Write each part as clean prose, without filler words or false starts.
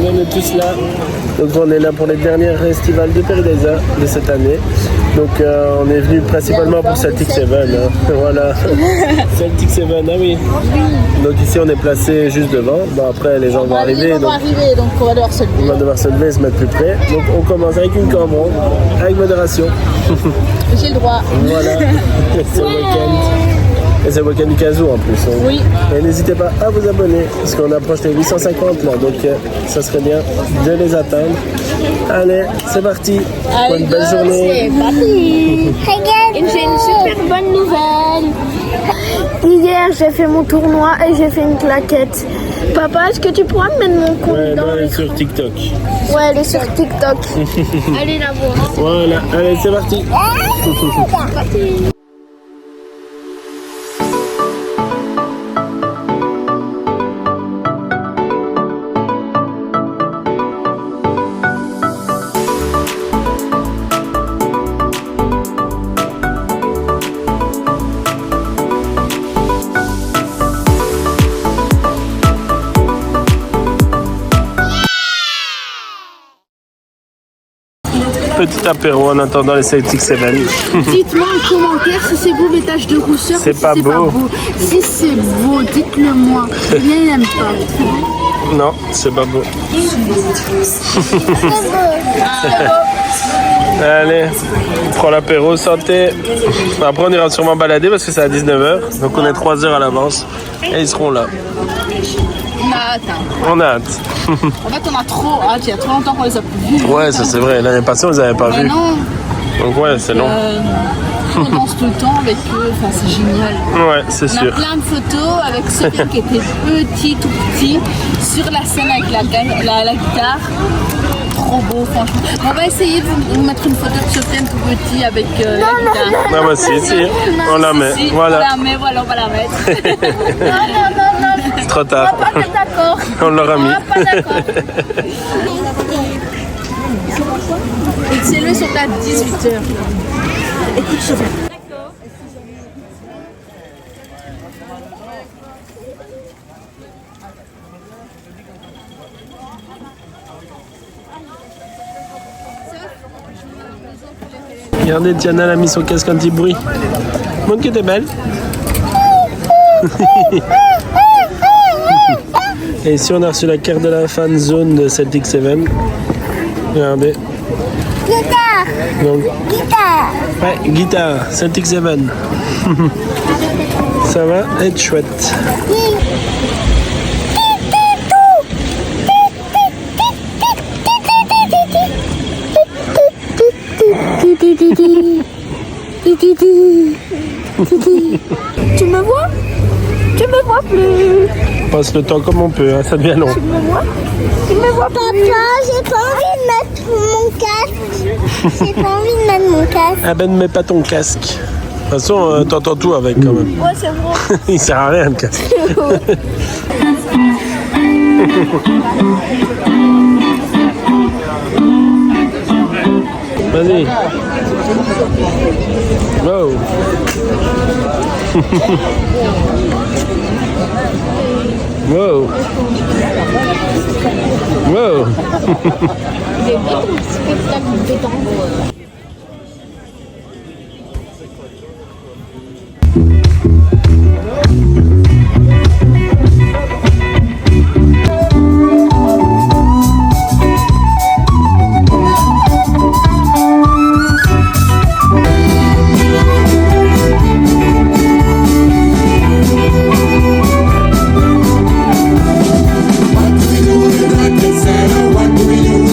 On est tous là. Donc on est là pour les dernières festivals de Paradisa de cette année. Donc on est venu principalement pour Celtic Seven. Hein. Voilà. Celtic Seven, ah oui. Donc ici on est placé juste devant. Bon après les gens vont arriver. Donc on va devoir se lever. On va devoir se lever et se mettre plus près. Donc on commence avec une cambron, avec modération. J'ai le droit. Voilà. C'est le week-end. Et c'est le week-end du Kazoo en plus. Hein. Oui. Et n'hésitez pas à vous abonner, parce qu'on approche les 850 là, donc ça serait bien de les atteindre. Allez, c'est parti. Allez, une belle journée. C'est parti. Et j'ai une super bonne nouvelle. Hier, j'ai fait mon tournoi et j'ai fait une claquette. Papa, est-ce que tu pourras me mettre mon compte Ouais, dans non, elle est l'écran? sur TikTok. Ouais, elle est sur TikTok. Allez la voir. Voilà, allez, c'est parti. Petit apéro en attendant les Celtic Seven. Dites-moi en commentaire si c'est beau mes taches de rousseur C'est ou si pas c'est beau. pas beau. Si c'est beau, dites-le moi. Bien, il n'aime pas. Non, c'est pas beau. Allez, on prend l'apéro, santé. Après, on ira sûrement balader parce que c'est à 19h. Donc, on est 3 heures à l'avance. Et ils seront là. On a hâte. Hein. On a hâte. En fait, on a trop hâte. Il y a trop longtemps qu'on les a plus vus. Ouais, ça c'est vrai. L'année passée, on les avait pas Mais vus. non. Donc, ouais, c'est long. On danse tout le temps avec eux. Enfin, c'est génial. Ouais, c'est On a sûr. plein de photos avec Sofiane qui était petit, tout petit, sur la scène avec la guitare. Trop beau, franchement. On va essayer de vous mettre une photo de Sofiane tout petit avec la guitare. Ah bah si, on la met. Si, Voilà. On la met, voilà, on va la mettre. Non. C'est trop tard. On va pas être d'accord. On l'aura mis. On va pas d'accord. C'est le sont à 18h. Écoute, Sofiane. Regardez, Diana elle a mis son casque anti-bruit. Montre que t'es belle. Et ici, on a reçu la carte de la fan zone de Celtic Seven. Regardez. Guitare. Donc, Guitare. ouais, guitare, Celtic Seven. Ça va être chouette. Tu me vois? Tu me vois plus. On passe le temps comme on peut, hein, ça devient long. Tu me vois? Tu me vois plus. Papa, j'ai pas envie de mettre mon casque. J'ai pas envie de mettre mon casque. Ah ben, ne mets pas ton casque. De toute façon, t'entends tout avec quand même. Ouais, c'est vrai. Il sert à rien le casque. Vas-y. Wow. Wow. Wow.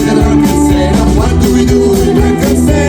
What do we do in Lancaster?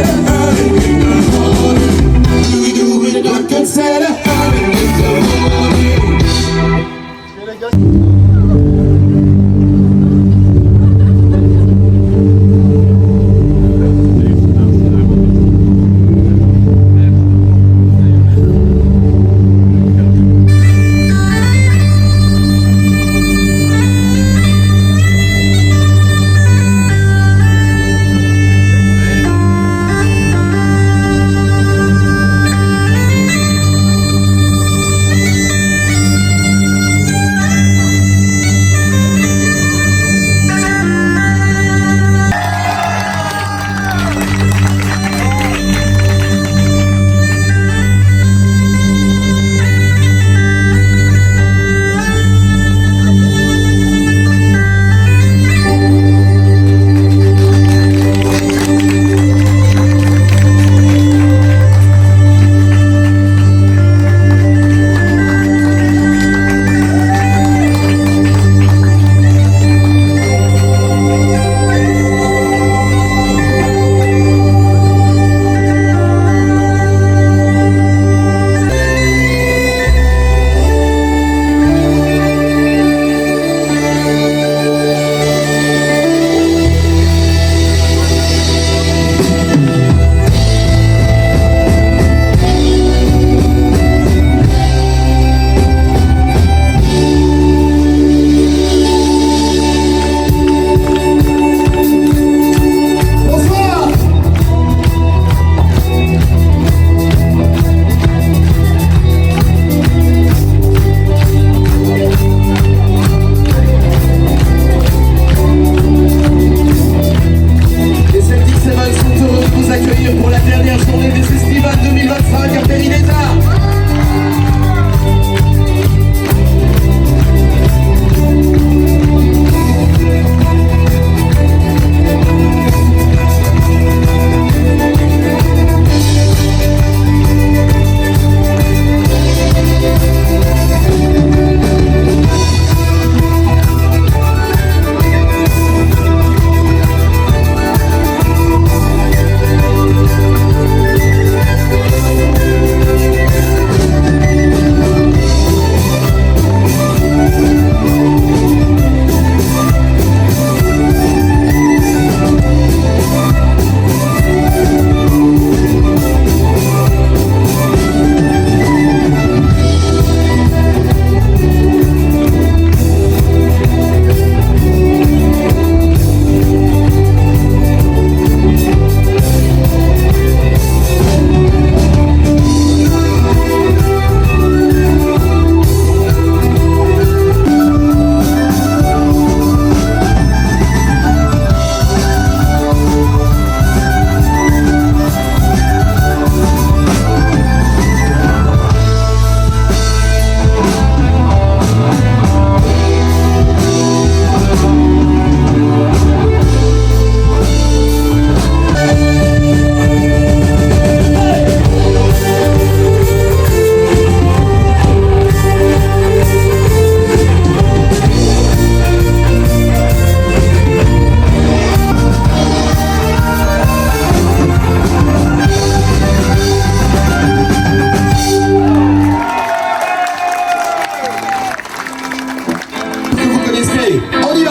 connaissez. On y va.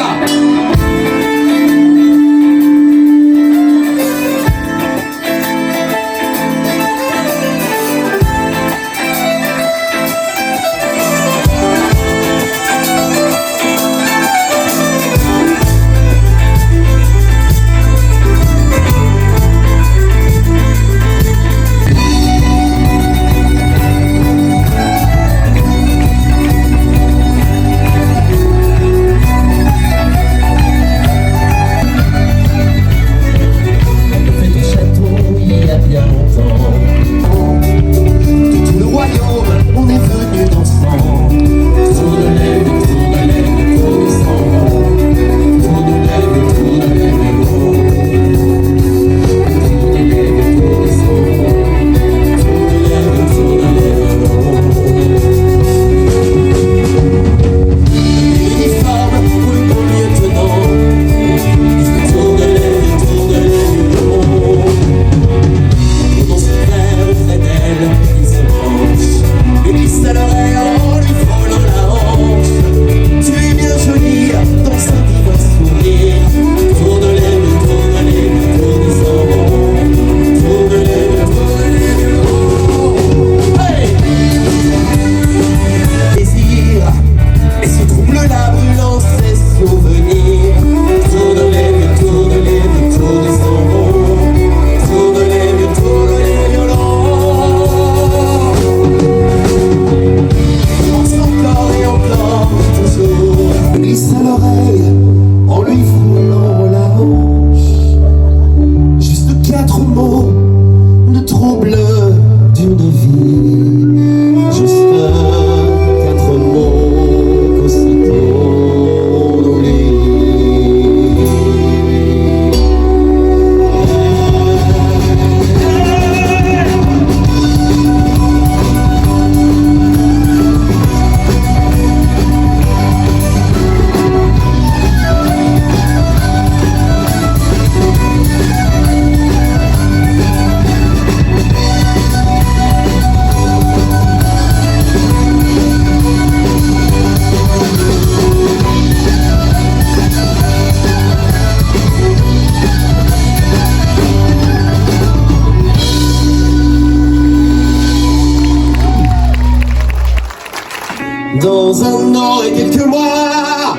Dans un an et quelques mois.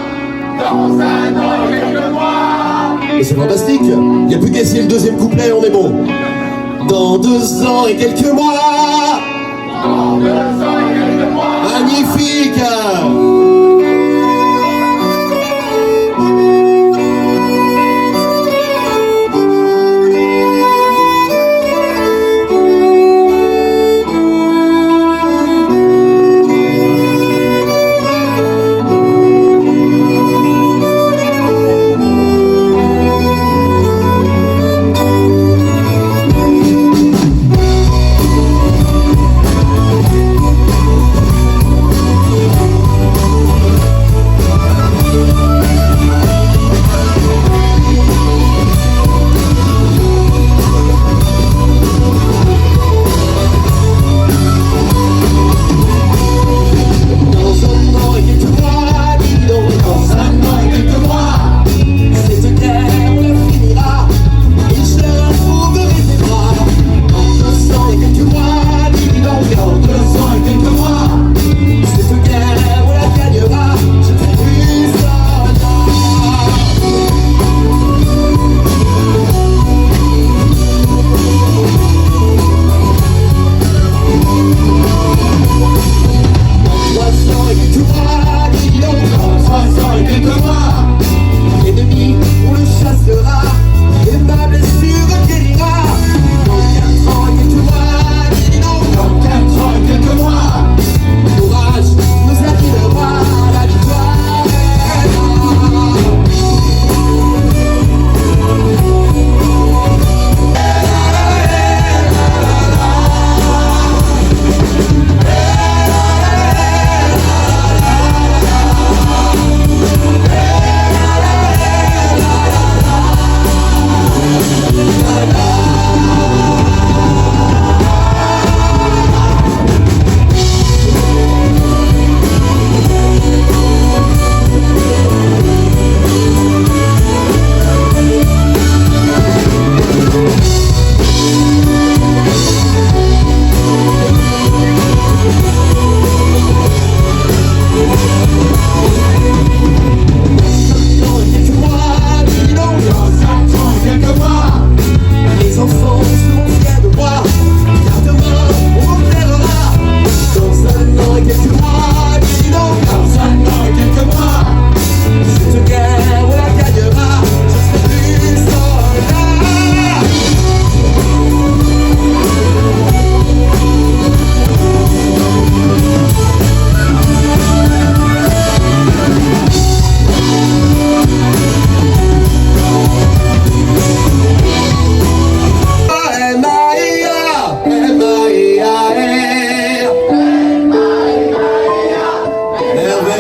Dans un an et quelques mois. Mais c'est fantastique. Il n'y a plus qu'à essayer le deuxième couplet, on est bon. Dans 2 ans et quelques mois. Dans 2 ans et quelques mois. Magnifique.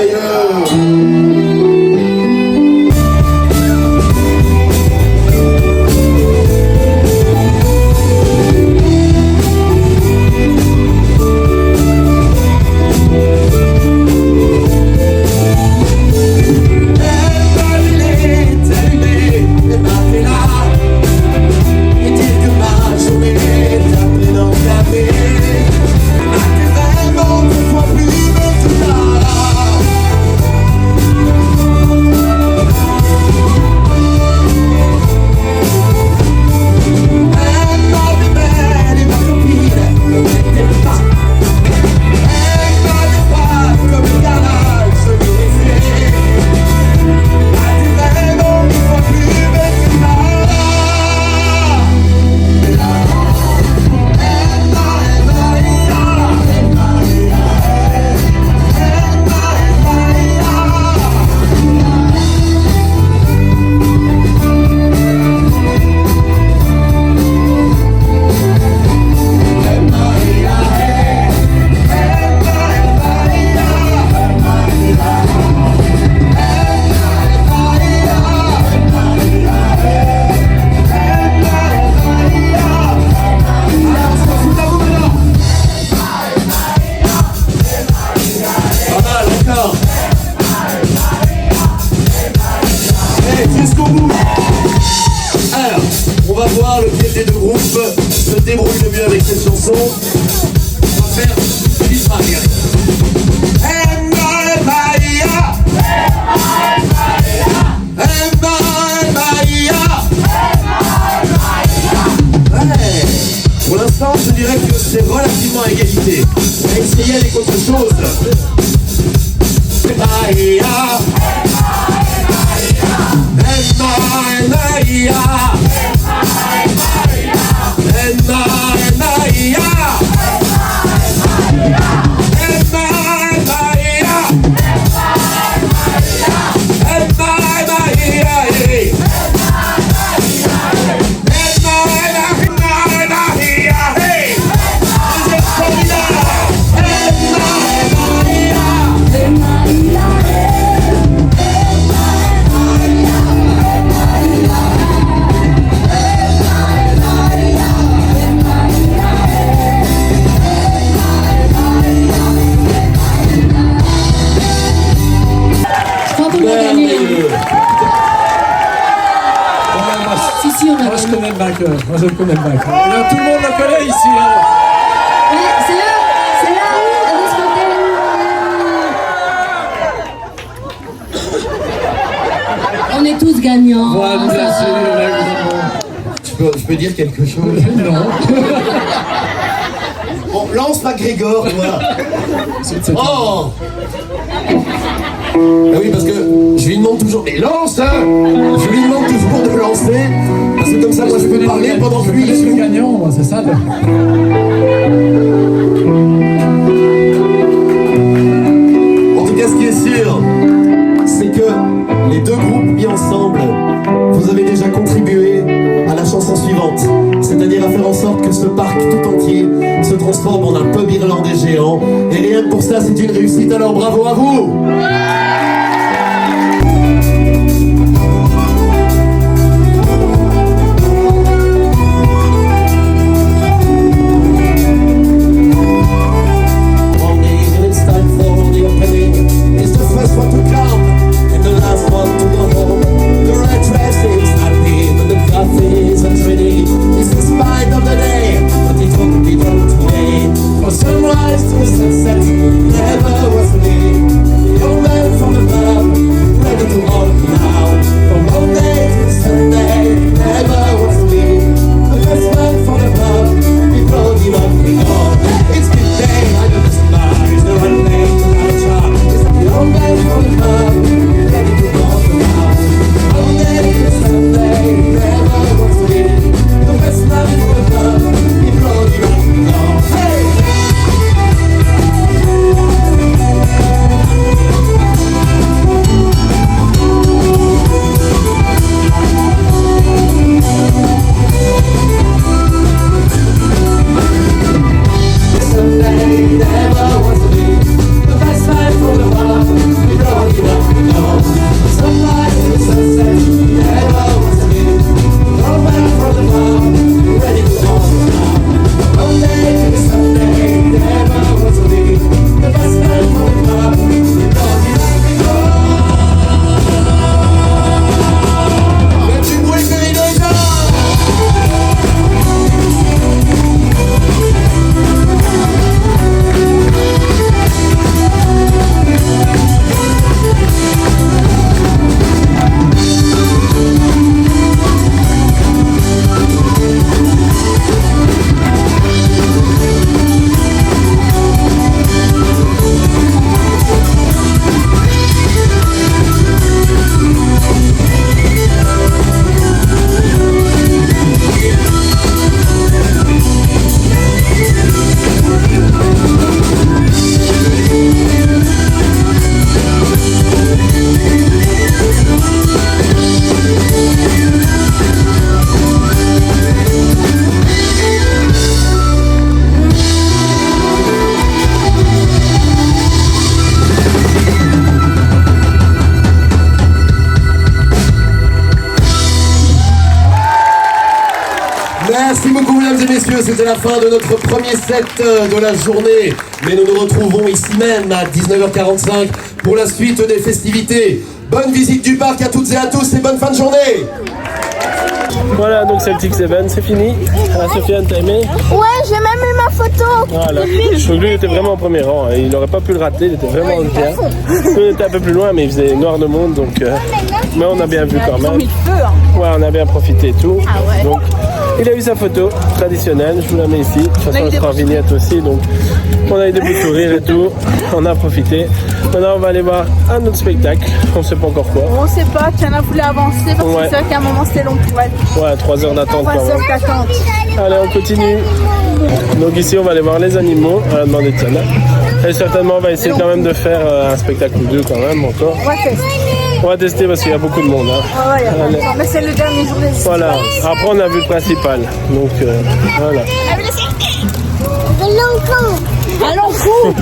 merveilleux. Lequel des deux groupes se débrouille le mieux avec cette chanson. On va faire une Maria. Pour l'instant, je dirais que c'est relativement à égalité. On va essayer avec autre chose. Moi je connais le vainqueur, moi je connais le vainqueur. Là, tout le monde le connaît ici. Hein. Oui, c'est là, respectez. On est tous gagnants. Voilà, bien sûr. Je peux dire quelque chose? Non. Bon, lance McGregor, moi. Oh! Ah oui, parce que je lui demande toujours, mais lance, hein! Je lui demande toujours de lancer, parce que comme ça, moi, je peux parler pendant que lui, il suis gagnant, moi, c'est ça. En tout cas, ce qui est sûr, c'est que les deux groupes mis ensemble, vous avez déjà contribué à la chanson suivante, c'est-à-dire à faire en sorte que ce parc tout entier se transforme en un pub irlandais géant. Et rien que pour ça, c'est une réussite, alors bravo à vous! Sunrise to sunset, never was me. Your man messieurs, c'était la fin de notre premier set de la journée. Mais nous nous retrouvons ici même à 19h45 pour la suite des festivités. Bonne visite du parc à toutes et à tous et bonne fin de journée. Voilà, donc Celtic Seven, c'est fini. Ah, Sofiane, t'as aimé? Ouais, j'ai même eu ma photo. Voilà. Je trouve que lui, il était vraiment au premier rang. Il n'aurait pas pu le rater, il était vraiment bien. Nous, on était un peu plus loin, mais il faisait noir de monde, donc... Mais on a bien vu quand même. Ouais, on a bien profité et tout. Donc, il a eu sa photo traditionnelle, je vous la mets ici. De toute façon, elle sera en vignette aussi, donc on a eu des bouts de sourire et tout. On a profité. Maintenant, on va aller voir un autre spectacle. On sait pas encore quoi. On sait pas, Tiana voulait avancer parce que c'est vrai qu'à un moment c'était long pour elle. Ouais, 3 heures d'attente 3 quand même. heures d'attente. Allez, on continue. Donc ici, on va aller voir les animaux. On va demander Tiana. Et certainement, on va essayer quand même de faire un spectacle ou deux quand même encore. On va tester. On va tester parce qu'il y a beaucoup de monde. Hein. Ouais, Allez. mais c'est le dernier jour des Voilà. Après, on a vu le principal. Donc, voilà. Allons fou.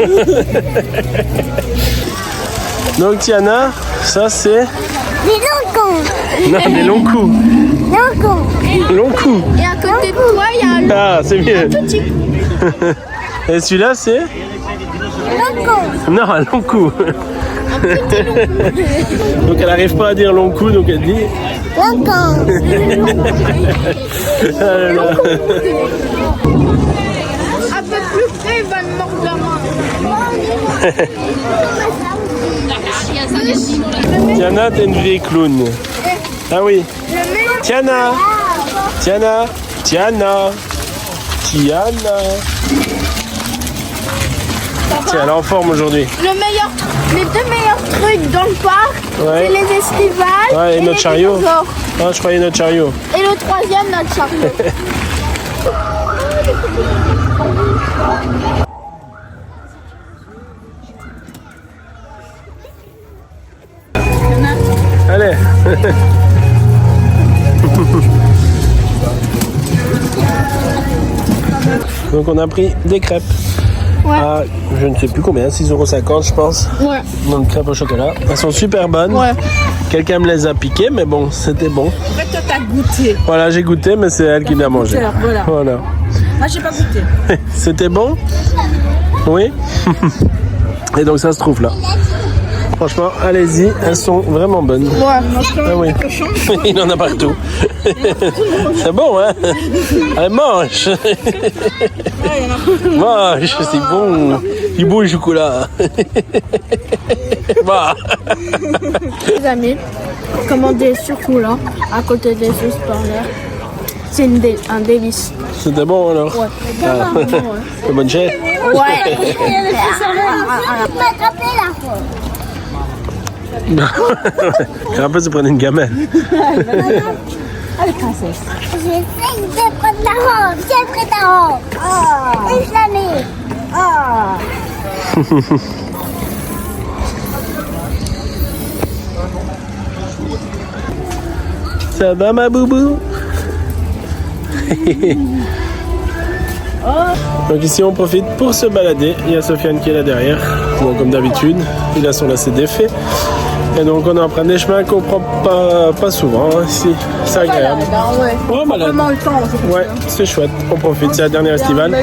Donc, Tiana, ça c'est... Des loncons. Non, des longs coups. Loncons. Longs coups. Et à côté de toi, il y a un Ah, c'est mieux. petit. Et celui-là, c'est... Loncons. Non, un long coup. Donc, elle n'arrive pas à dire long coup, donc elle dit... Loncons. Ah là là. Un peu plus près, il va me mordre la main. Tiana, t'es une vieille clown. Ah oui. Tiana. Tiana. Tiana. Tiana. Tiens, elle est en forme aujourd'hui. Les deux meilleurs trucs dans le parc, Ouais. c'est les estivales Ouais, et notre les chariot. dinosaures. Ah, je croyais notre chariot. Et le troisième, notre chariot. Allez. Donc on a pris des crêpes. À, je ne sais plus combien, 6,50 € je pense. Ouais. Donc crêpes au chocolat. Elles sont super bonnes. Ouais. Quelqu'un me les a piquées, mais bon, c'était bon. En fait, toi, t'as goûté. Voilà, j'ai goûté, mais c'est elle qui l'a mangé. Voilà. Voilà. Moi, j'ai pas goûté. C'était bon? Oui. Et donc ça se trouve là. Franchement, allez-y, elles sont vraiment bonnes. Ouais. Ah oui. Il en a partout. C'est bon, hein? Allez, mange. Mange, c'est bon. Il beau le chocolat. Bah. Les amis, commandez surtout là, à côté des sauces parleurs. C'est un délice. C'était bon alors? Ouais. C'est bonne chère? Ouais. M'attraper la fois. Un peu, se prenait une gamelle. Allez, princesse. J'essaie de prendre la robe. J'ai pris ta robe. Et je la mets. Ça va ma boubou? Donc ici on profite pour se balader. Il y a Sofiane qui est là derrière. Bon, comme d'habitude, il a son lacet défait. Et donc on emprunte des chemins qu'on prend pas souvent hein, ici. C'est agréable. Ouais. Oh, malade. Vraiment le temps. Ouais, c'est chouette. On profite, c'est la dernière estivale.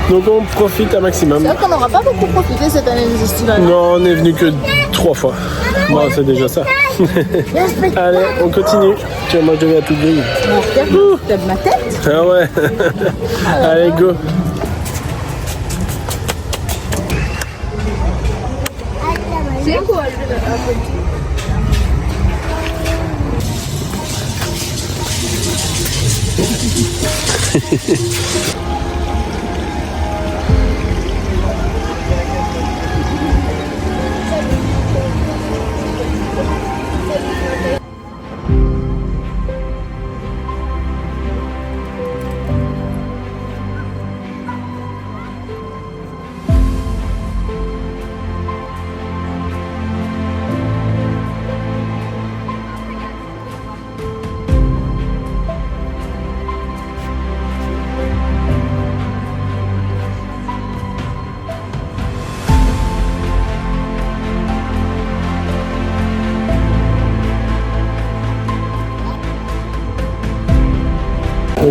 Donc on profite un maximum. C'est vrai qu'on n'aura pas beaucoup profité cette année des estivales. Non, on est venu que 3 fois. Bon, c'est déjà ça. Allez, on continue. Tu vas manger à tout grille. T'as de ma tête. Ah ouais. Allez, go. C'est quoi?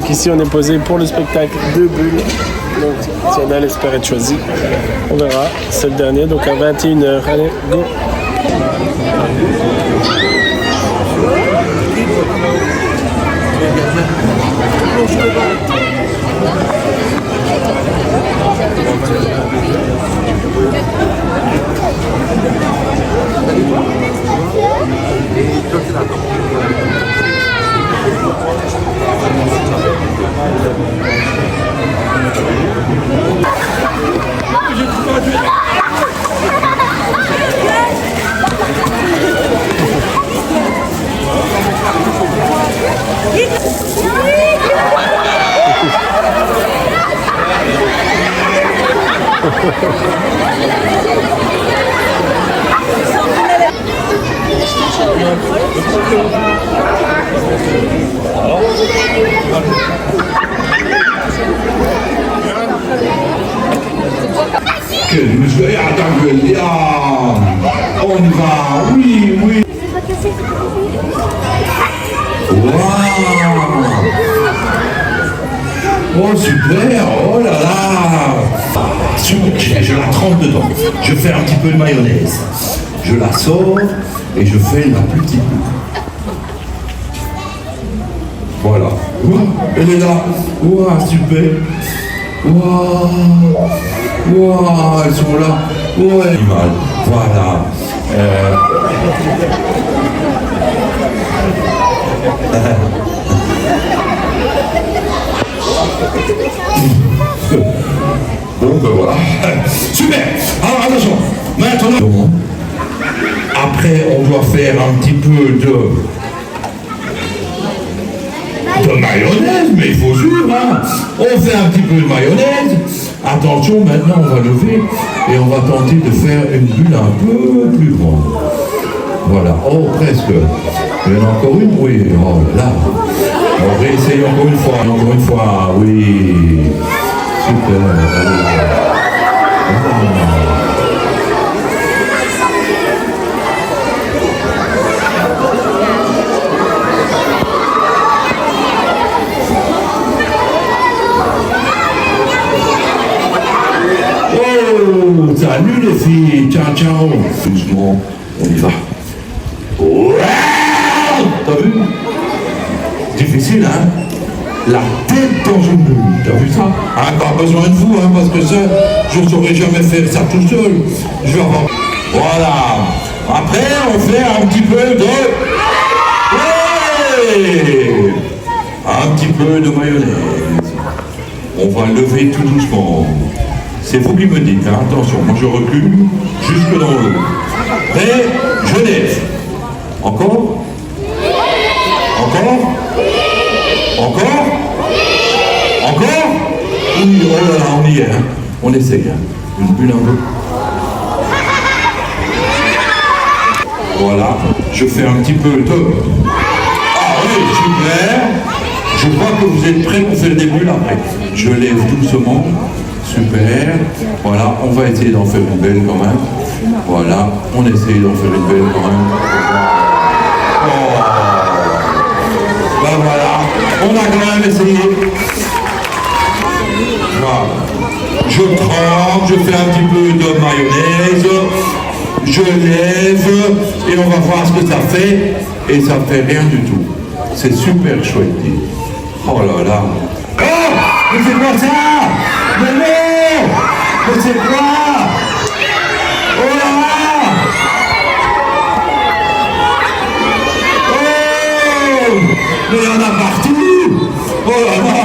Donc ici on est posé pour le spectacle de Bulles. Donc Tiana espère être choisie. On verra, c'est le dernier, donc à 21h. Allez, go! Que nous soyons on y va, oui, oui. Waouh! Oh super, oh là là! Je la trempe dedans. Je fais un petit peu de mayonnaise. Je la sors et je fais la petite boule. Voilà. Ouah, elle est là. Waouh, super. Waouh. Waouh, elles sont là. Ouais. Voilà. Bon ben voilà. Super. Alors attention. Maintenant, après on doit faire un petit peu de mayonnaise, mais il faut suivre, hein. On fait un petit peu de mayonnaise. Attention, maintenant on va lever et on va tenter de faire une bulle un peu plus grande. Voilà, oh presque. Il y en a encore une, oui, oh là. On réessaye encore une fois, oui. Super. Oh, salut les filles, ciao ciao. Doucement, on y va. T'as vu? Difficile, hein? La tête dans une bulle, t'as vu ça? Ah, pas besoin de vous, hein, parce que ça, je ne saurais jamais faire ça tout seul. Je vais avoir... Voilà. Après, on fait un petit peu de... Ouais, un petit peu de mayonnaise. On va lever tout doucement. C'est vous qui me dites, hein. Attention, moi je recule jusque dans l'eau. Prêt? Je lève. Encore? Encore? Encore? Encore? Oui, oh là là, on y est, hein. On essaye, hein. Une bulle un peu. Voilà, je fais un petit peu de... Ah oui, super. Je crois que vous êtes prêts pour faire des bulles après. Je lève doucement. Super. Voilà, on va essayer d'en faire une belle quand même. Voilà, on essaye d'en faire une belle quand même. Oh. Ben voilà, on a quand même essayé. Voilà. Je trempe, je fais un petit peu de mayonnaise, je lève et on va voir ce que ça fait. Et ça fait rien du tout. C'est super chouette. Oh là là. Oh, mais c'est quoi ça? Mais non! Mais c'est quoi? Oh là là! Oh! Mais il y en a partout! Oh là là!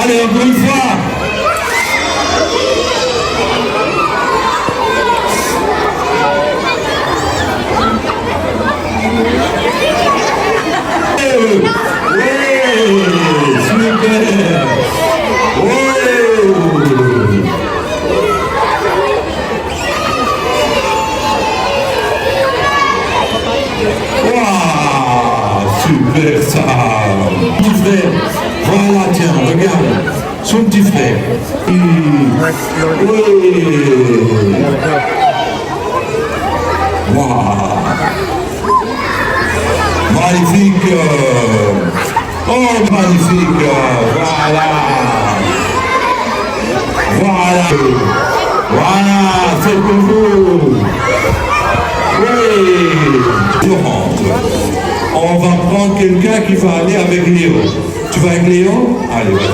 Allez, encore une fois! Super ça! Petit frère, voilà, tiens, regarde, son petit frère. Oui! Wow. Magnifique! Oh, magnifique. Voilà. Voilà. Voilà, c'est pour vous. Oui. Je rentre. On va prendre quelqu'un qui va aller avec Léo. Tu vas avec Léo? Allez, ouais.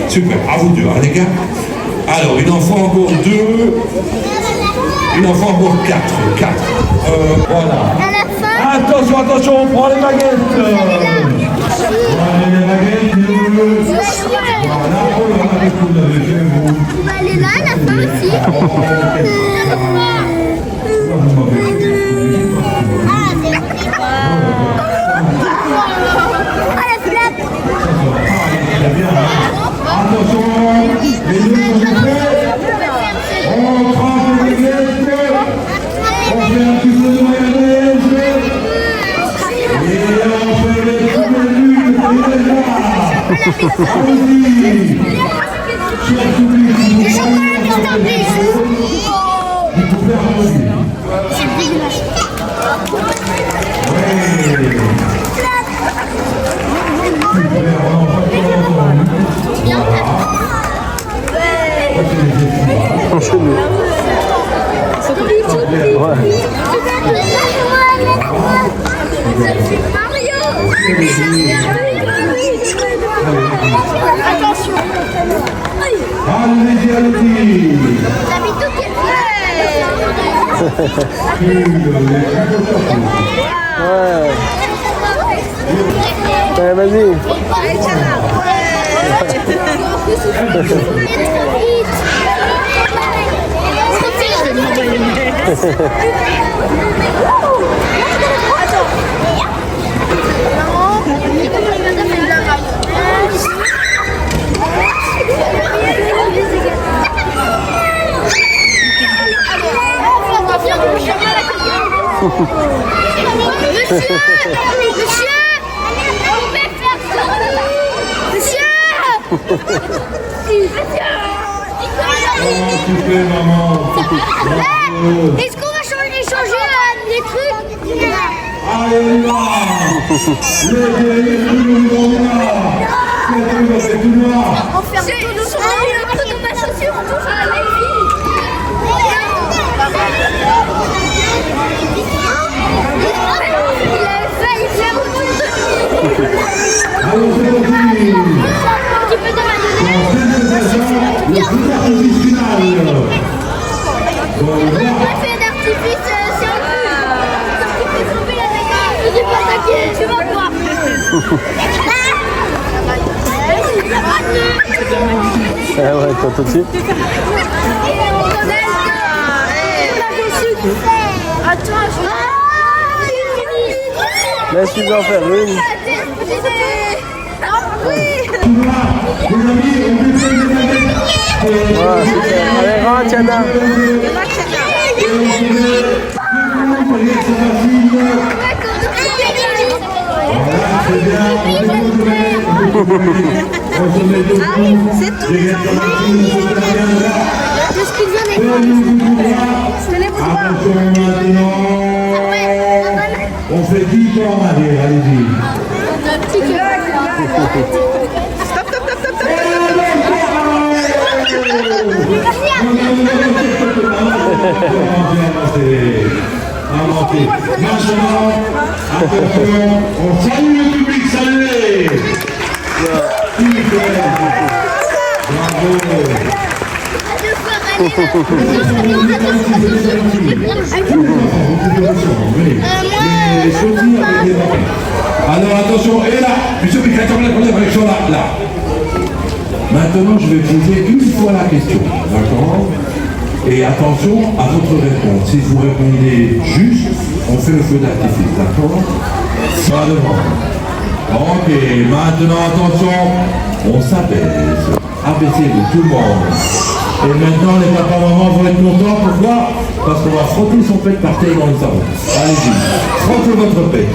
Super. À vous deux, hein, les gars. Alors, il en faut encore 2. Il en faut encore 4. Voilà. Attention, attention, on prend les baguettes. Prenez les baguettes. Voilà, oh là là, vous avez fait vous. On va aller là, la fin aussi. Attention, les deux sont prêts. On trempe les baguettes. On fait un petit peu de mayonnaise. Et on fait les coups de lune. Allez-y. Cher public, vous pouvez faire un C'est dégueulasse. Enchaîné. Ouais. Attention. Allez-y, allez-y. J'habite tout qui Ouais. Ouais, vas-y. Super, maman. Est-ce qu'on va changer les trucs? Allez, on y va. Les deux, on y va. C'est tout noir. On fait un peu de son dans ma chaussure, on touche à la Allez, c'est parti. Le feu d'artifice final. On fait d'artifice, c'est un peu. J'ai pas attaqué, tu vas voir. Ah ouais, toi tout de suite. Laisse-lui en faire une. Les amis, on fait des baguettes. Voilà, super. Allez, rentre, Yana. C'est bien, on se met debout. C'est tout. Attention maintenant. On fait 10 pas en arrière, allez-y. Maintenant, attention, on salue le public, saluez. Super. Bravo. Alors attention, et là, monsieur Piquet, là. Maintenant, je vais poser une fois la question, d'accord? Et attention à votre réponse. Si vous répondez juste, on fait le feu d'artifice, d'accord? Pas devant. Ok, maintenant attention, on s'abaisse. Abaissez-vous, tout le monde. Et maintenant, les papas-mamans vont être contents. Pourquoi? Parce qu'on va frotter son pet par terre dans le savon. Allez-y, frottez votre pet.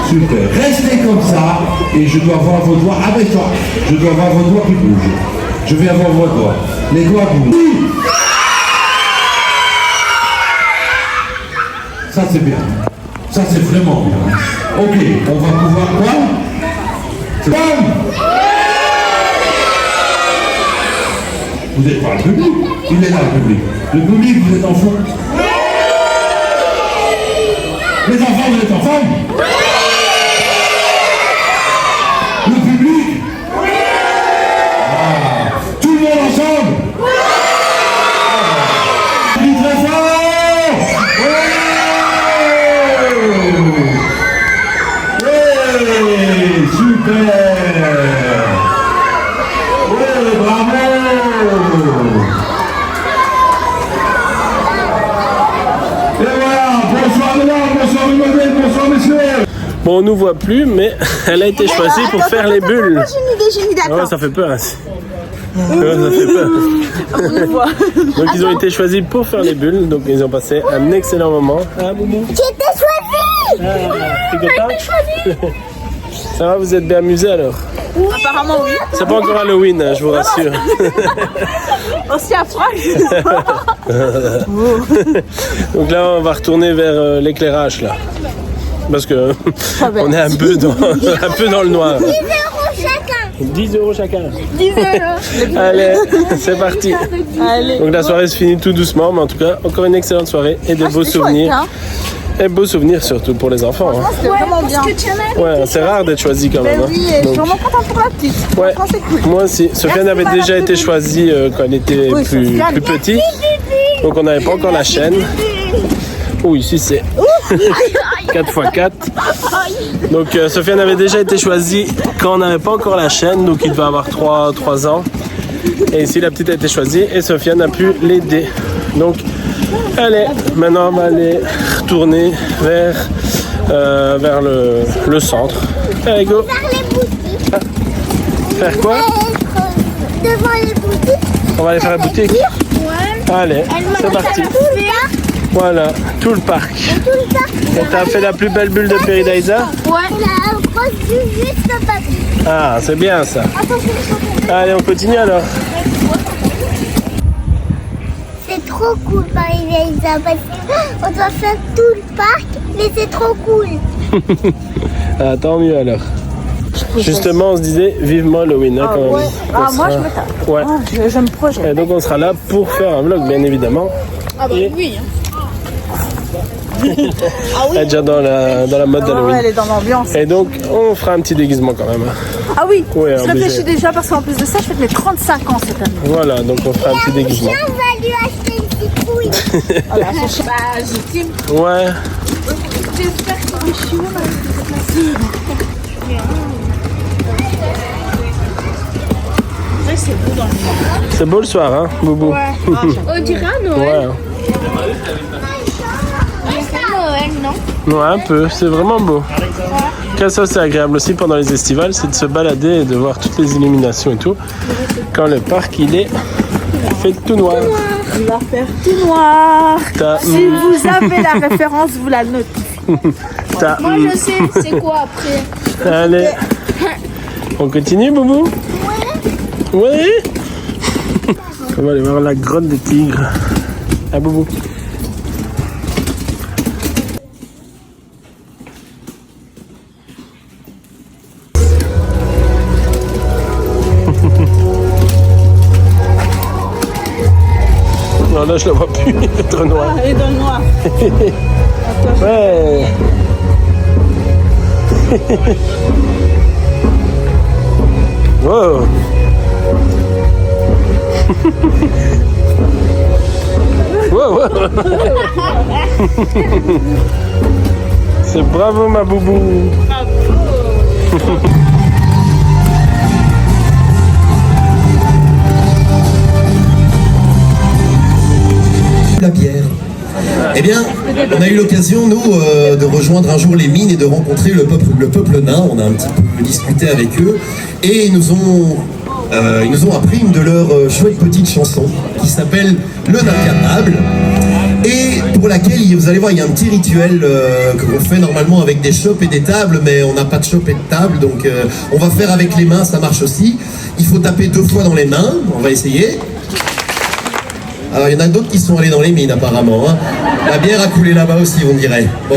Super. Restez comme ça et je dois voir vos doigts. Abaisse-toi. Je dois voir vos doigts qui bougent. Je vais avoir vos doigts. Les doigts bougent. Oui. Ça c'est bien. Ça c'est vraiment bien. Ok, on va pouvoir quoi? Vous n'êtes pas le public. Il est là, le public. Le public, vous êtes en forme. Les enfants, vous êtes en forme. Le public. Ah. Tout le monde ensemble. Très fort. Super. Bravo. Et voilà, bonsoir mesdames, bonsoir mesdemoiselles, bonsoir messieurs. Bon, on nous voit plus, mais elle a été choisie pour faire les bulles. J'ai une idée, Ouais, ça fait peur. Ouais, ça fait peur. Donc ils ont été choisis pour faire les bulles, donc ils ont passé un excellent moment. Ah, Boubou. J'ai été choisie. Ah, t'es content? Ça va, vous êtes bien amusés alors? Apparemment, oui. C'est pas encore Halloween, hein, je vous rassure. Aussi à froid. Donc là, on va retourner vers l'éclairage là. Parce que on est un peu dans le noir. 10 euros chacun. 10 euros. Allez, c'est parti. Allez. Donc la soirée se finit tout doucement, mais en tout cas, encore une excellente soirée et de beaux souvenirs. Et beaux souvenirs surtout pour les enfants. Hein. C'est vraiment bien. Ouais, c'est rare d'être choisi quand même. Oui, hein. je suis vraiment contente pour la petite. Ouais, Franchement, c'est cool. moi aussi. Sofiane avait déjà été choisie quand elle était plus petite. Donc on n'avait pas encore la chaîne. Oh, ici c'est 4x4. Donc Sofiane avait déjà été choisie quand on n'avait pas encore la chaîne. Donc il devait avoir 3 ans. Et ici la petite a été choisie et Sofiane a pu l'aider. Donc allez, maintenant on va aller retourner vers le centre. Allez, go. Ah. Faire quoi? Devant les boutiques. On va aller faire la boutique. Ouais. Allez, c'est parti. Voilà, tout le parc. Et t'as fait la plus belle bulle de Peridaisa? Ouais. La grosse bulle juste pas. Ah, c'est bien ça. Allez, on continue alors. C'est trop cool Peridaisa parce qu'on doit faire tout le parc, mais c'est trop cool. Ah, tant mieux alors. Justement, on se disait vivement Halloween. Hein, quand même. Moi, je me tape. Ouais. Je me projette. Et donc, on sera là pour faire un vlog, bien évidemment. Ah bah Et- oui. Elle est déjà dans la mode d'Halloween. Elle est dans l'ambiance. Et donc, on fera un petit déguisement quand même. Ah oui, Ouais, je obligé. réfléchis déjà parce qu'en plus de ça, je fais mes 35 ans cette année. Voilà, donc on fera un petit déguisement. On va lui acheter une citrouille. Voilà, bah, j'estime. Ouais. J'espère que c'est chaud c'est beau dans le noir. C'est beau le soir, hein, Boubou? On dirait un Noël. Ouais. C'est Noël, non? Ouais, un peu, c'est vraiment beau. Quelle ça, c'est agréable aussi pendant les estivales, c'est de se balader et de voir toutes les illuminations et tout. Quand le parc, il est fait tout noir. Il va faire tout noir. T'as- Si vous avez la référence, vous la notez. t'as- Moi, je sais c'est quoi après. Allez. On continue, Boubou? Ouais. On va aller voir la grotte des tigres. Ah, Boubou. Non, là, je la vois plus. Il est trop noir. Elle est dans le noir. Ouais. Wow. Wow, wow. C'est bravo ma boubou. La bière. Eh bien, on a eu l'occasion, nous, de rejoindre un jour les mines et de rencontrer le peuple nain. On a un petit peu discuté avec eux et ils nous ont appris une de leurs chouettes petites chansons qui s'appelle Le Nain Capable et pour laquelle, vous allez voir, il y a un petit rituel que l'on fait normalement avec des chopes et des tables, mais on n'a pas de chopes et de tables, donc on va faire avec les mains, ça marche aussi. Il faut taper 2 fois dans les mains, on va essayer. Alors il y en a d'autres qui sont allés dans les mines apparemment. Hein. La bière a coulé là-bas aussi, on dirait. Bon,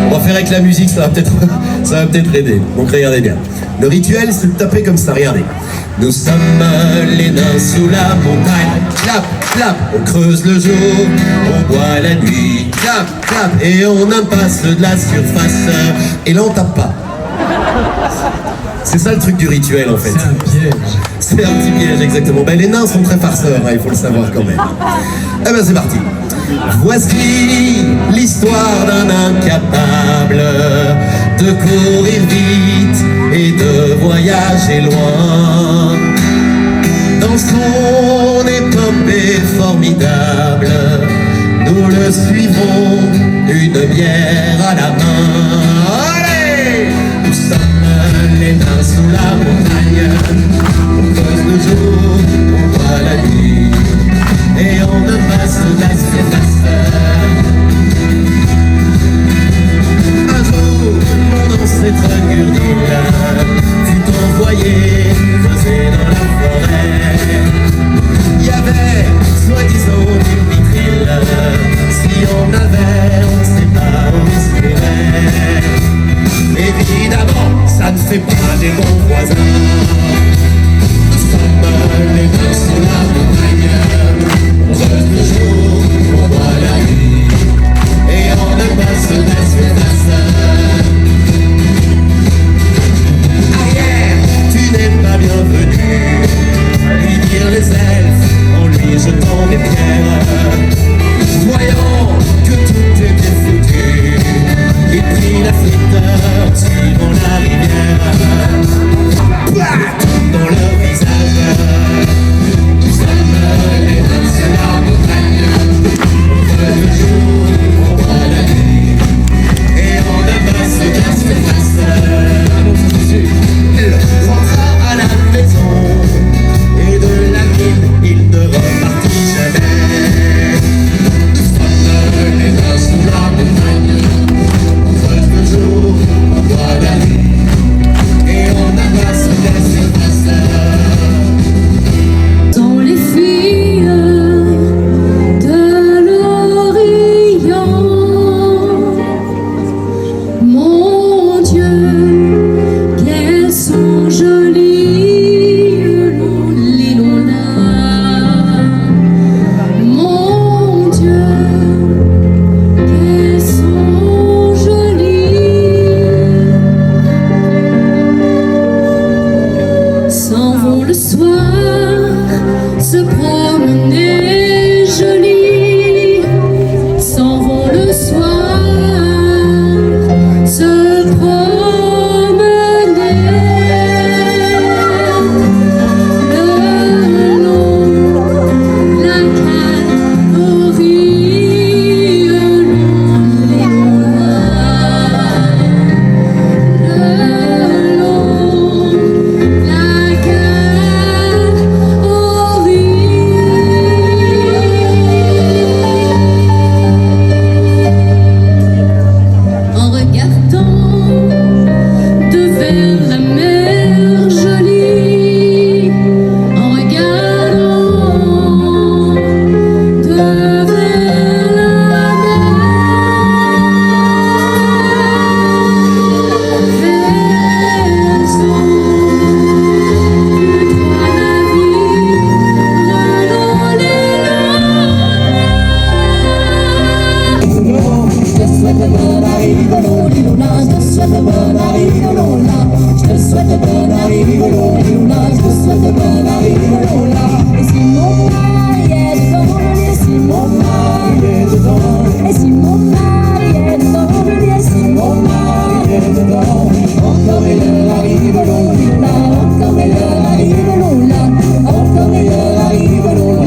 on va faire avec la musique, ça va peut-être aider. Donc regardez bien. Le rituel, c'est de taper comme ça, regardez. Nous sommes les nains sous la montagne. Clap, clap, on creuse le jour, on boit la nuit. Clap, clap, et on impasse de la surface. Et là on tape pas. C'est ça le truc du rituel en fait. C'est un piège. C'est un petit piège, exactement. Ben, les nains sont très farceurs, hein, il faut le savoir quand même. Eh ben c'est parti. Voici l'histoire d'un incapable de courir vite et de voyager loin. Dans son épopée formidable, nous le suivons, une bière à la main. Allez! Nous sommes les nains sous la montagne, on creuse le jour, on voit la nuit, et on ne passe la surface. Un jour, mon ancêtre Gurdil fut envoyé creuser dans la forêt. Il y avait, soi-disant, du nitril. Si on avait, on ne sait pas où il se irait. Évidemment, ça ne fait pas des bons voisins. Nous sommes les nains sous la montagne. On creuse le jour, on voit la nuit, et on ne passe la surface. Arrière, tu n'es pas bienvenu, lui dirent les elfes en lui jetant des pierres. Voyant que tout était foutu, il prit la fuite suivant la rivière. Pouah, dans leur visage, nous sommes les nains sur la montagne. On creuse le jour, on voit la nuit, et on amasse la surface. Il rentra à la maison, et de la ville, il ne repartit jamais. Nous sommes les nains sous la montagne. On creuse le jour, on voit la nuit, et on amasse la surface. Sont les filles de l'Orient. Mon Dieu, qu'elles sont jolies, les Lola. Mon Dieu, qu'elles sont jolies. S'en vont le soir, se promener joli. S'en vont le soir, se promener. Le long, la galerie, le long, la en regardant devers la mer jolie, en regardant devers la mer, elles ont vu trois navires dans les Je te souhaite bonne arrivée, Lola, je te souhaite bonne arrivée, Lola. Je te souhaite bonne arrivée, Lola, je te souhaite bonne arrivée, Lola. Et si mon mari est dedans, et si mon mari est dedans, et si mon mari est dedans, et si mon mari est dedans, encore meilleure arrive, Lola, encore meilleure arrive, Lola, encore meilleure arrive, Lola,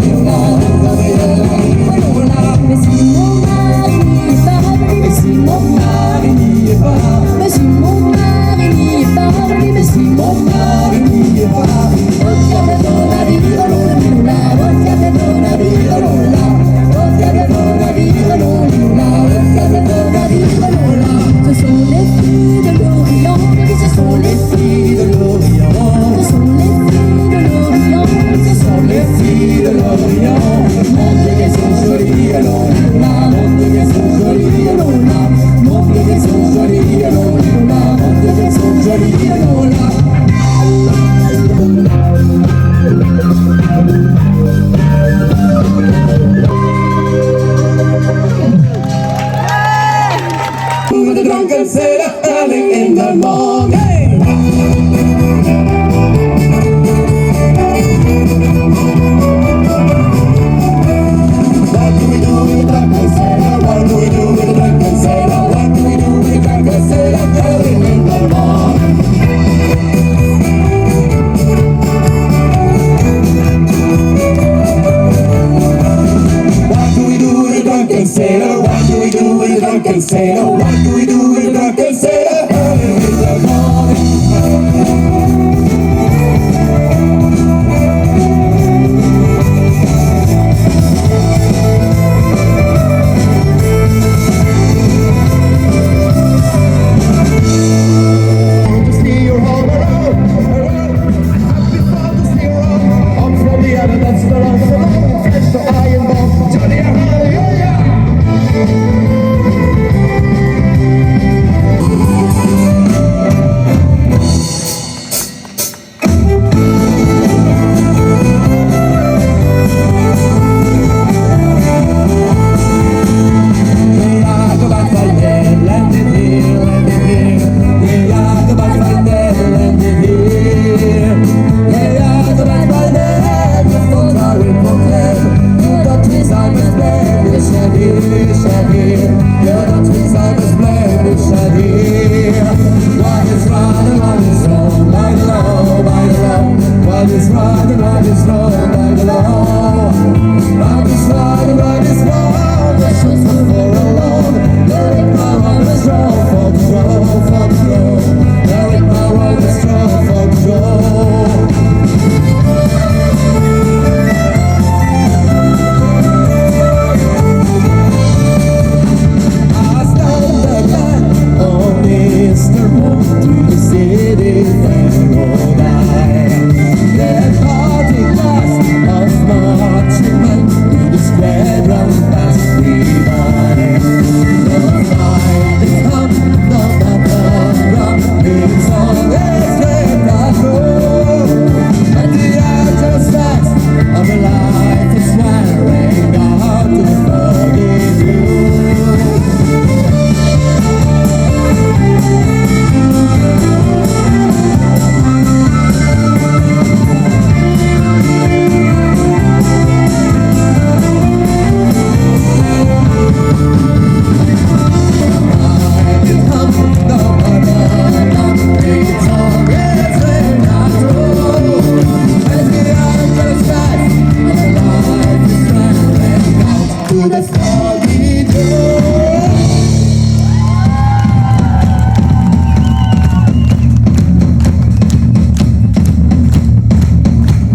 encore meilleure arrive, Lola. Mais si mon mari n'y est pas, mais si mon mari n'y est pas, mais si mon mari n'y est pas, mais si mon mari n'y est pas, encore meilleure arrive, Lola. do with a drunken sailor early in the morning? What do we do with a drunken sailor? What do we do with a drunken sailor? What do we do with a drunken sailor early in the morning? What do we do with a drunken sailor? What do we do with a drunken sailor? What do we do with a drunken sailor early in the morning? To steer all around, happy fun to steer on. Up from the other, that's the last alone. Fetch the iron ball, Johnny, hallelujah.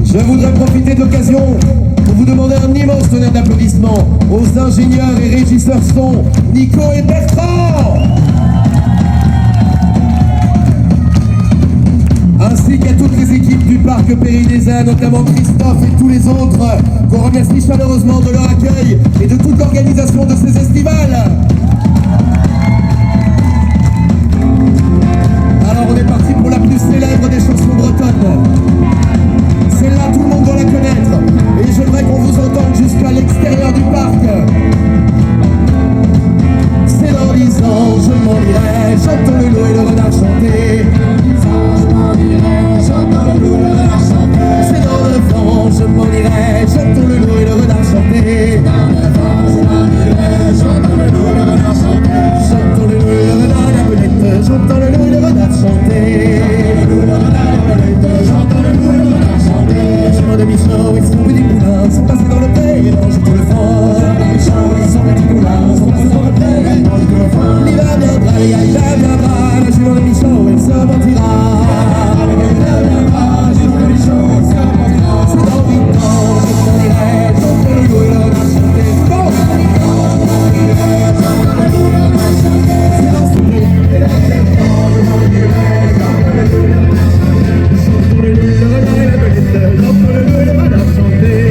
Je voudrais profiter de l'occasion pour vous demander un immense tonnerre d'applaudissements aux ingénieurs et régisseurs son Nico et Bertrand, ainsi qu'à toutes les équipes du parc Péri-des-Airs, notamment Christophe et tous les autres, qu'on remercie chaleureusement de leur accueil et de toute l'organisation de ces estivales. Alors on est parti pour la plus célèbre des chansons bretonnes. Celle-là, tout le monde doit la connaître. Et j'aimerais qu'on vous entende jusqu'à l'extérieur du parc. C'est dans 10 ans, je m'en irai, j'entends le loup et le renard chanter. C'est dans 9 ans, je m'en irai, j'entends le loup et le renard chanter. J'entends le loup et le renard, la belette, j'entends le loup et le renard chanter. Chemin de Michel et son petit poulain sont passés dans le pré et mangent tout le fond. Son petit poulain sont passés dans le pré et mangent tout le fond. L'hiver viendra, l'hiver viendra, le chemin de Michel il se mentira. L'hiver viendra, le chemin de Michel il se mentira. C'est dans 8 ans, je m'en irai, j'entends le loup et le renard chanter. C'est dans 8 ans, je m'en irai, j'entends le loup et le renard chanter. C'est dans ce pré et dans 7 ans, je m'en irai, j'entends le loup et le renard chanter. J'entends le loup et le renard et la belette, j'entends le loup et le renard chanter.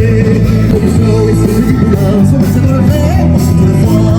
Le Michel et son petit poulain sont passés dans le pré, tout le fond.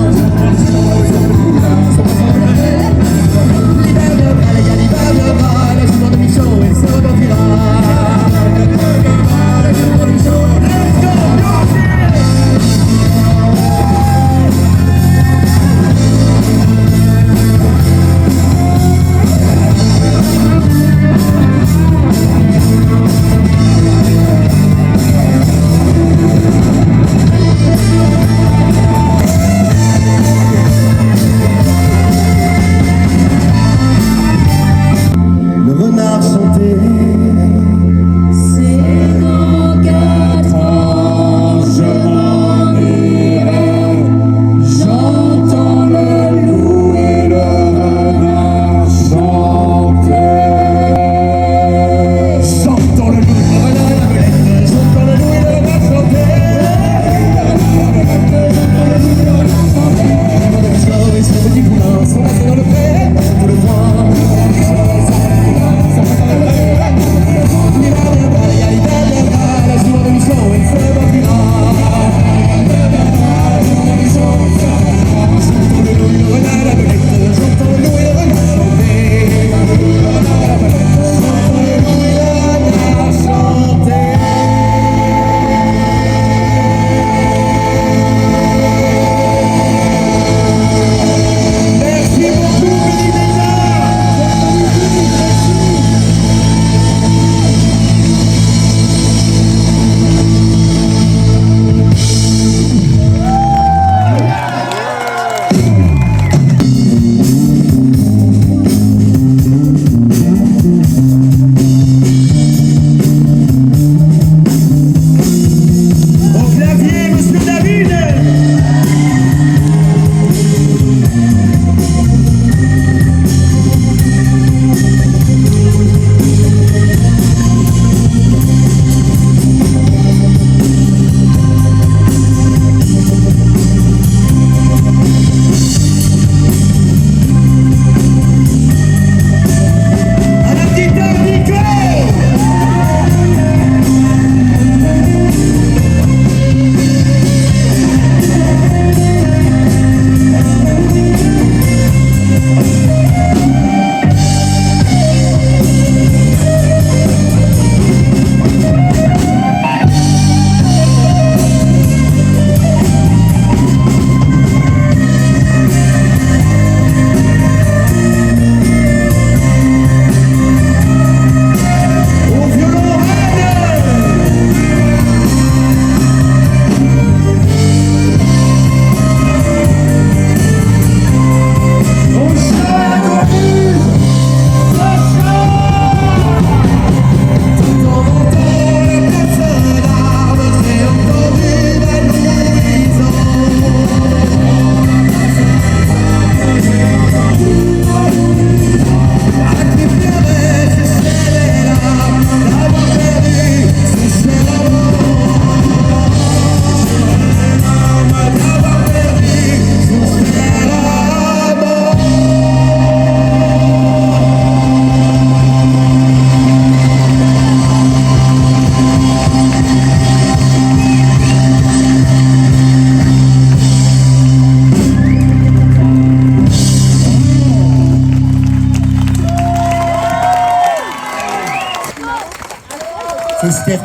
Esther.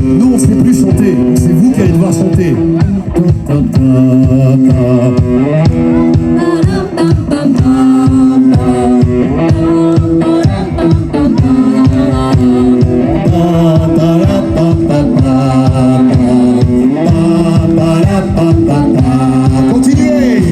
Nous, on sait plus chanter, c'est vous qui allez devoir chanter. Continuez.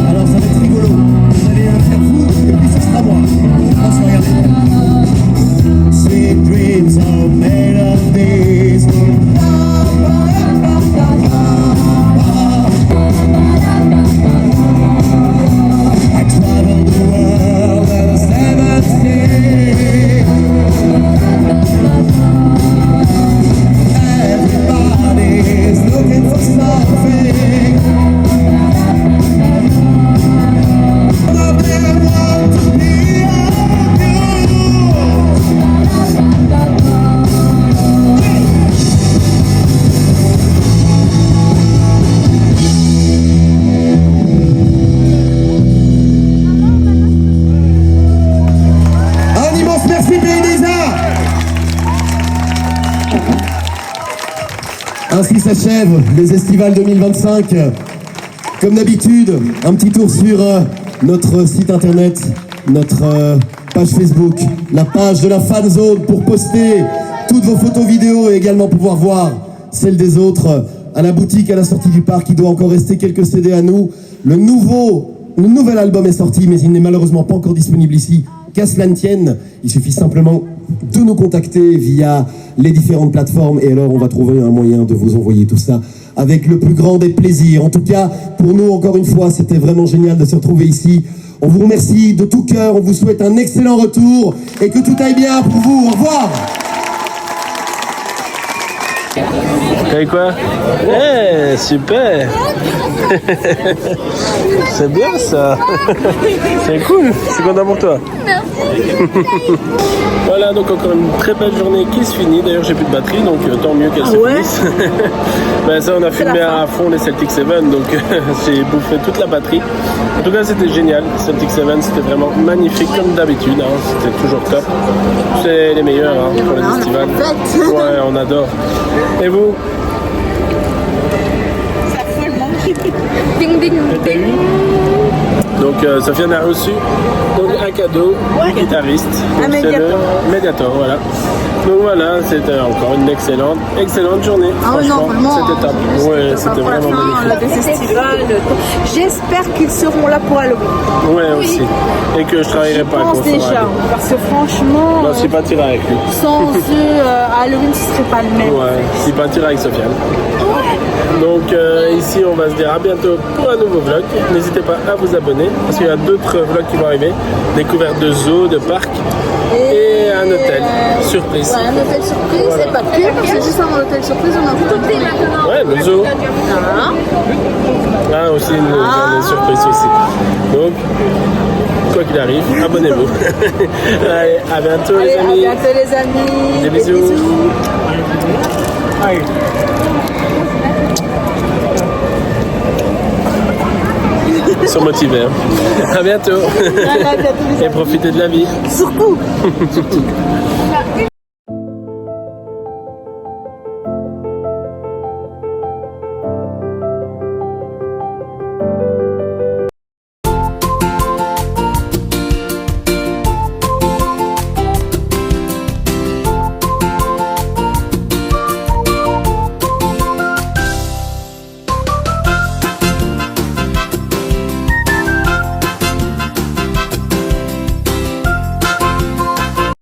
Alors ça va être rigolo. Vous allez faire vous et puis ce sera moi. Attention, regardez. Sweet dreams are made of these. I traveled the world at a 17. Everybody's looking for something. Some of them want to be on you. Un immense merci Pays des Arts. Ainsi s'achèvent les Estivales 2025. Comme d'habitude, un petit tour sur notre site internet, notre page Facebook, la page de la Fan Zone pour poster toutes vos photos vidéos et également pouvoir voir celles des autres à la boutique à la sortie du parc. Il doit encore rester quelques CD à nous. Le nouvel album est sorti, mais il n'est malheureusement pas encore disponible ici. Qu'à cela ne tienne, il suffit simplement de nous contacter via les différentes plateformes et alors on va trouver un moyen de vous envoyer tout ça avec le plus grand des plaisirs. En tout cas, pour nous, encore une fois, c'était vraiment génial de se retrouver ici. On vous remercie de tout cœur, on vous souhaite un excellent retour et que tout aille bien pour vous. Au revoir. Et quoi? Eh, super. C'est bien ça. C'est cool. Je suis content pour toi. Voilà, donc encore une très belle journée qui se finit. D'ailleurs, j'ai plus de batterie, donc tant mieux qu'elle se finisse. Ben, ça, on a filmé à fond les Celtic 7, donc j'ai bouffé toute la batterie. En tout cas, c'était génial. Celtic 7, c'était vraiment magnifique comme d'habitude. Hein. C'était toujours top. C'est les meilleurs hein, pour les festivals. Ouais, on adore. Et vous? Ding ding T'as eu? Donc Sofiane a reçu donc, un cadeau du guitariste. Donc, c'est le Mediator, voilà. Donc voilà, c'était encore une excellente journée. Ah oui, non, vraiment, c'était top. Ouais, c'était vraiment magnifique. Des festivals. J'espère qu'ils seront là pour Halloween. Ouais, aussi. Et que je travaillerai pas. Je pense déjà, parce que franchement, non, je suis pas tiré avec lui. sans eux, Halloween, ce serait pas le même. Ouais, je suis pas tiré avec Sofiane. Donc ici on va se dire à bientôt pour un nouveau vlog. N'hésitez pas à vous abonner parce qu'il y a d'autres vlogs qui vont arriver. Découverte de zoo, de parc et un hôtel surprise. Ouais, un hôtel surprise, Voilà. c'est pas que, c'est juste un hôtel surprise, on a tout côté maintenant. Ouais, le zoo. Ah, aussi une surprise aussi. Donc, quoi qu'il arrive, abonnez-vous. Allez, à bientôt les amis. À bientôt les amis. Des bisous. Allez. Ils sont motivés. Hein. À bientôt. À bientôt, les Et profitez de la vie. Surtout.